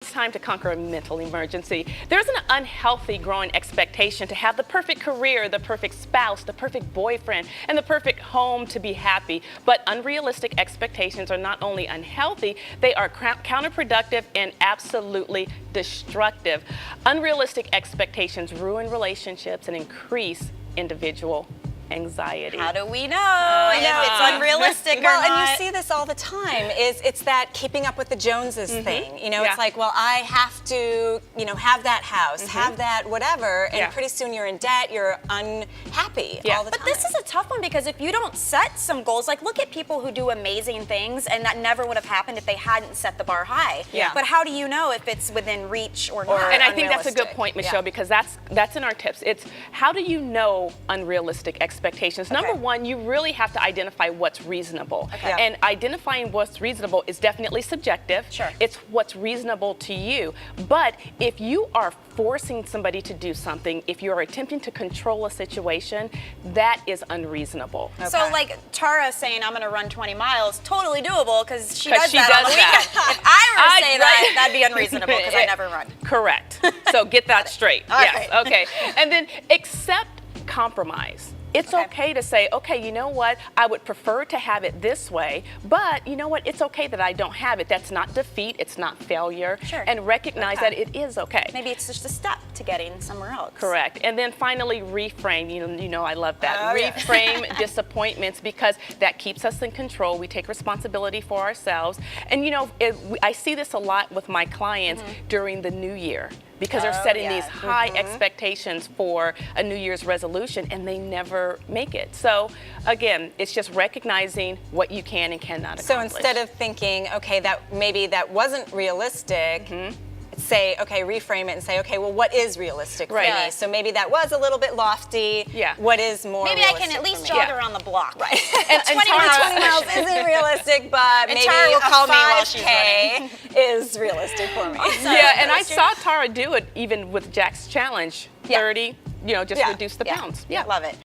It's time to conquer a mental emergency. There's an unhealthy growing expectation to have the perfect career, the perfect spouse, the perfect boyfriend, and the perfect home to be happy. But unrealistic expectations are not only unhealthy, they are counterproductive and absolutely destructive. Unrealistic expectations ruin relationships and increase individual anxiety. How do we know if it's unrealistic or not? And you see this all the time. It's that keeping up with the Joneses thing. You know, it's like, well, I have to, have that house, have that whatever, and pretty soon you're in debt. You're unhappy all the time. But this is a tough one because if you don't set some goals, like look at people who do amazing things, and that never would have happened if they hadn't set the bar high. Yeah. But how do you know if it's within reach or not? And I think that's a good point, Michelle, because that's in our tips. It's how do you know unrealistic expectations? Number one, you really have to identify what's reasonable. And identifying what's reasonable is definitely subjective. Sure. It's what's reasonable to you. But if you are forcing somebody to do something, if you're attempting to control a situation, that is unreasonable. So like Tara saying I'm going to run 20 miles, totally doable because she does that on the weekend. If I were to say that, that'd be unreasonable because I never run. Correct. So get that straight. Yes. right. Okay. And then accept compromise. It's okay to say, okay, you know what, I would prefer to have it this way, but you know what, it's okay that I don't have it. That's not defeat, it's not failure. Sure. And recognize that it is okay. Maybe it's just a step to getting somewhere else. Correct. And then finally, reframe. You know I love that. Reframe disappointments because that keeps us in control. We take responsibility for ourselves. And I see this a lot with my clients during the new year, because they're setting these high expectations for a New Year's resolution and they never make it. So again, it's just recognizing what you can and cannot accomplish. So instead of thinking, okay, that maybe that wasn't realistic, say, okay, reframe it and say, okay, well, what is realistic for me? So maybe that was a little bit lofty. What is more maybe realistic I can at least for me? jog around the block. Right. And 20 miles isn't realistic, but maybe Tara will a call me while she's 5K is realistic for me. And I saw Tara do it even with Jack's challenge. 30, just reduce the pounds. Love it.